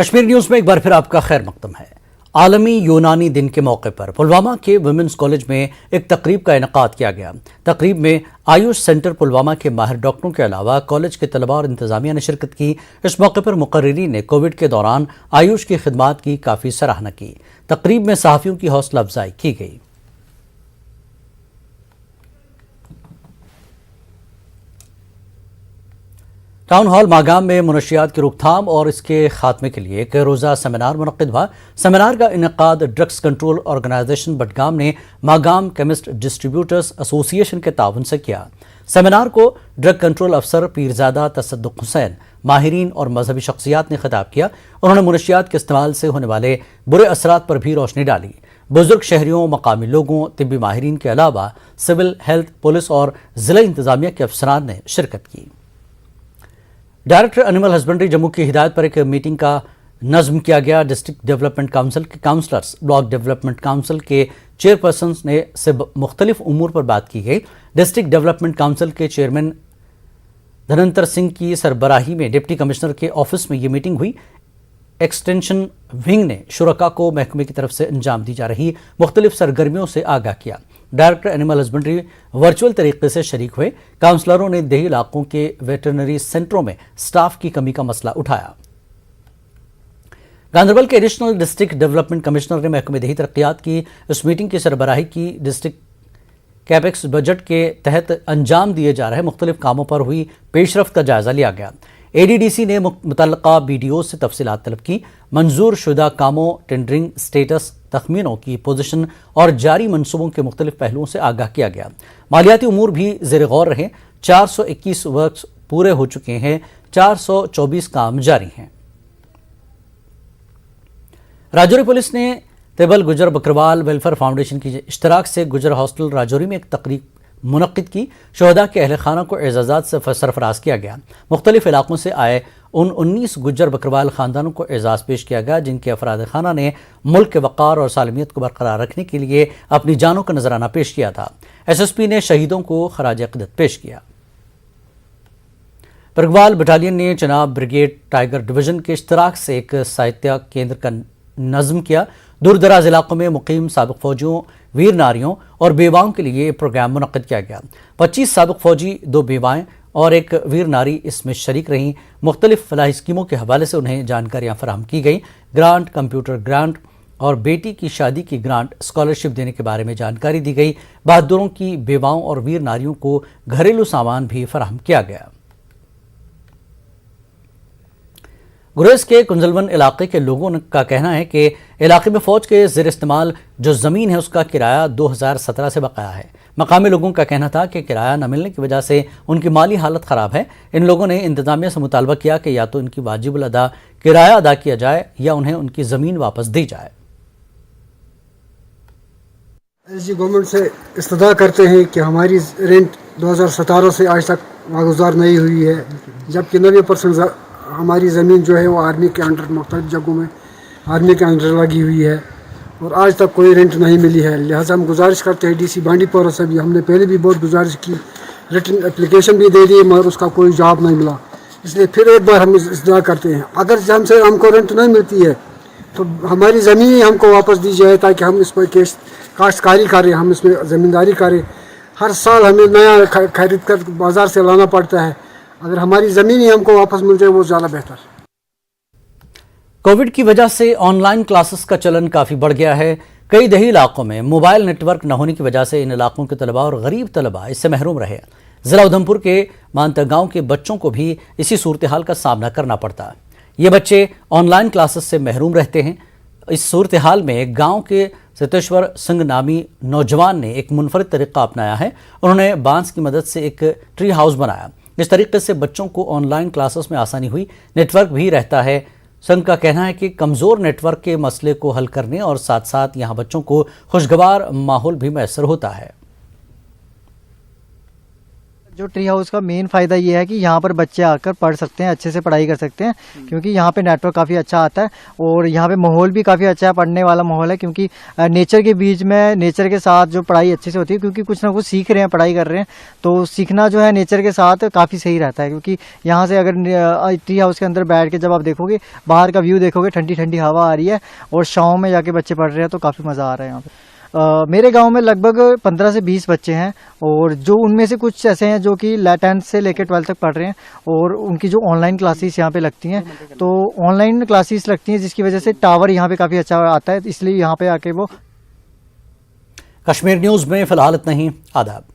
Kashmir news میں ایک بار پھر آپ کا خیر مقدم ہے۔ عالمی یونانی دن کے موقع پر پلوامہ کے ویمنز کالج میں ایک تقریب کا انعقاد کیا گیا۔ تقریب میں آیوش سینٹر پلوامہ کے ماہر ڈاکٹروں کے علاوہ کالج کے طلباء اور انتظامیہ نے شرکت کی۔ اس موقع پر مقررین نے کووڈ کے دوران آیوش کی خدمات کی کافی سراہنا کی۔ تقریب میں صحافیوں کی حوصلہ افزائی کی گئی۔ ٹاؤن ہال ماگام میں منشیات کی روک تھام اور اس کے خاتمے کے لیے ایک روزہ سیمینار منعقد ہوا۔ سیمینار کا انعقاد ڈرگس کنٹرول آرگنائزیشن بڈگام نے ماگام کیمسٹ ڈسٹریبیوٹرز ایسوسی ایشن کے تعاون سے کیا۔ سیمینار کو ڈرگ کنٹرول افسر پیرزادہ تصدق حسین، ماہرین اور مذہبی شخصیات نے خطاب کیا۔ انہوں نے منشیات کے استعمال سے ہونے والے برے اثرات پر بھی روشنی ڈالی۔ بزرگ شہریوں، مقامی لوگوں، طبی ماہرین کے علاوہ سول ہیلتھ، پولیس اور ضلع انتظامیہ کے افسران نے شرکت کی۔ ڈائریکٹر اینیمل ہسبنڈری جموں کی ہدایت پر ایک میٹنگ کا نظم کیا گیا۔ ڈسٹرکٹ ڈیولپمنٹ کونسل کے کونسلرز، بلاک ڈیولپمنٹ کونسل کے چیئرپرسنز سے مختلف امور پر بات کی گئی۔ ڈسٹرکٹ ڈیولپمنٹ کونسل کے چیئرمین دھننتر سنگھ کی سربراہی میں ڈپٹی کمشنر کے آفس میں یہ میٹنگ ہوئی۔ ایکسٹینشن ونگ نے شرکاء کو محکمے کی طرف سے انجام دی جا رہی مختلف سرگرمیوں سے آگاہ کیا۔ ڈائریکٹر اینیمل ہسبنڈری ورچوئل طریقے سے شریک ہوئے۔ کونسلروں نے دیہی علاقوں کے ویٹرنری سینٹروں میں سٹاف کی کمی کا مسئلہ اٹھایا۔ گاندربل کے ایڈیشنل ڈسٹرکٹ ڈیولپمنٹ کمشنر نے محکمہ دیہی ترقیات کی اس میٹنگ کی سربراہی کی۔ ڈسٹرکٹ کیپیکس بجٹ کے تحت انجام دیے جا رہے مختلف کاموں پر ہوئی پیش رفت کا جائزہ لیا گیا۔ اے ڈی ڈی سی نے متعلقہ بی ڈی او سے تفصیلات طلب کی۔ منظور شدہ کاموں، ٹینڈرنگ سٹیٹس، تخمینوں کی پوزیشن اور جاری منصوبوں کے مختلف پہلوؤں سے آگاہ کیا گیا۔ مالیاتی امور بھی زیر غور رہے۔ 421 ورکس پورے ہو چکے ہیں، 424 کام جاری ہیں۔ راجوری پولیس نے double Gujjar Bakarwal welfare foundation کی اشتراک سے گجر ہاسٹل راجوری میں ایک تقریب منعقد کی۔ شہداء کے اہل خانہ کو اعزازات سے سرفراز کیا گیا۔ مختلف علاقوں سے آئے ان 19 گجر بکروال خاندانوں کو اعزاز پیش کیا گیا جن کے افراد خانہ نے ملک کے وقار اور سالمیت کو برقرار رکھنے کے لیے اپنی جانوں کا نذرانہ پیش کیا تھا۔ ایس ایس پی نے شہیدوں کو خراج عقیدت پیش کیا۔ پرگوال بٹالین نے چناب بریگیڈ ٹائیگر ڈویژن کے اشتراک سے ایک ساہتیہ کیندر کا نظم کیا۔ دور دراز علاقوں میں مقیم سابق فوجیوں، ویر ناریوں اور بیواؤں کے لیے یہ پروگرام منعقد کیا گیا۔ 25 سابق فوجی، 2 بیوائیں اور 1 ویر ناری اس میں شریک رہیں۔ مختلف فلاحی اسکیموں کے حوالے سے انہیں جانکاریاں فراہم کی گئیں۔ گرانٹ، کمپیوٹر گرانٹ اور بیٹی کی شادی کی گرانٹ، اسکالرشپ دینے کے بارے میں جانکاری دی گئی۔ بہادروں کی بیواؤں اور ویر ناریوں کو گھریلو سامان بھی فراہم کیا گیا۔ گریز کے کنزلون علاقے کے لوگوں کا کہنا ہے کہ علاقے میں فوج کے زیر استعمال جو زمین ہے اس کا کرایہ 2017 سے بقایا ہے۔ مقامی لوگوں کا کہنا تھا کہ کرایہ نہ ملنے کی وجہ سے ان کی مالی حالت خراب ہے۔ ان لوگوں نے انتظامیہ سے مطالبہ کیا کہ یا تو ان کی واجب الادا کرایہ ادا کیا جائے یا انہیں ان کی زمین واپس دی جائے۔ گورنمنٹ سے استدعا کرتے ہیں کہ ہماری رینٹ 2017 سے آج تک واگزار نہیں ہوئی ہے، جبکہ 90% ہماری زمین جو ہے وہ آرمی کے انڈر، مختلف جگہوں میں آرمی کے انڈر لگی ہوئی ہے اور آج تک کوئی رینٹ نہیں ملی ہے۔ لہٰذا ہم گزارش کرتے ہیں ڈی سی بانڈی پورہ سے بھی، ہم نے پہلے بھی بہت گزارش کی، ریٹن اپلیکیشن بھی دے دی مگر اس کا کوئی جواب نہیں ملا۔ اس لیے پھر ایک بار ہم استدعا کرتے ہیں اگر ہم کو رینٹ نہیں ملتی ہے تو ہماری زمین ہی ہم کو واپس دی جائے تاکہ ہم اس پر کاشتکاری کریں، ہم اس میں زمینداری کریں۔ ہر سال ہمیں نیا خرید کر بازار سے لانا پڑتا ہے۔ اگر ہماری زمین ہی ہم کو واپس مل جائے وہ زیادہ بہتر۔ کووڈ کی وجہ سے آن لائن کلاسز کا چلن کافی بڑھ گیا ہے۔ کئی دیہی علاقوں میں موبائل نیٹ ورک نہ ہونے کی وجہ سے ان علاقوں کے طلباء اور غریب طلباء اس سے محروم رہے۔ ضلع ادھمپور کے مانتا گاؤں کے بچوں کو بھی اسی صورتحال کا سامنا کرنا پڑتا ہے۔ یہ بچے آن لائن کلاسز سے محروم رہتے ہیں۔ اس صورتحال میں گاؤں کے ستیشور سنگھ نامی نوجوان نے ایک منفرد طریقہ اپنایا ہے۔ انہوں نے بانس کی مدد سے ایک ٹری ہاؤس بنایا۔ اس طریقے سے بچوں کو آن لائن کلاسز میں آسانی ہوئی، نیٹ ورک بھی رہتا ہے۔ سنگھ کا کہنا ہے کہ کمزور نیٹ ورک کے مسئلے کو حل کرنے اور ساتھ ساتھ یہاں بچوں کو خوشگوار ماحول بھی میسر ہوتا ہے۔ جو ٹری ہاؤس کا مین فائدہ یہ ہے کہ یہاں پر بچے آ کر پڑھ سکتے ہیں, اچھے سے پڑھائی کر سکتے ہیں, کیونکہ یہاں پہ نیٹ ورک کافی اچھا آتا ہے اور یہاں پہ ماحول بھی کافی اچھا ہے, پڑھنے والا ماحول ہے, کیونکہ نیچر کے بیچ میں نیچر کے ساتھ جو پڑھائی اچھے سے ہوتی ہے, کیونکہ کچھ نہ کچھ سیکھ رہے ہیں, پڑھائی کر رہے ہیں, تو سیکھنا جو ہے نیچر کے ساتھ کافی صحیح رہتا ہے. کیونکہ یہاں سے اگر ٹری ہاؤس کے اندر بیٹھ کے جب آپ دیکھو گے, باہر کا ویو دیکھو گے, ٹھنڈی ٹھنڈی ہوا آ رہی ہے اور شام میں جا کے بچے پڑھ رہے ہیں تو کافی مزہ آ رہا ہے یہاں پہ. میرے گاؤں میں لگ بھگ 15 سے 20 بچے ہیں, اور جو ان میں سے کچھ ایسے ہیں جو کہ 10th سے لے کے 12th تک پڑھ رہے ہیں, اور ان کی جو آن لائن کلاسز یہاں پہ لگتی ہیں, تو آن لائن کلاسز لگتی ہیں جس کی وجہ سے ٹاور یہاں پہ کافی اچھا آتا ہے, اس لیے یہاں پہ آ کے وہ. کشمیر نیوز میں فی الحال اتنا ہی. آداب.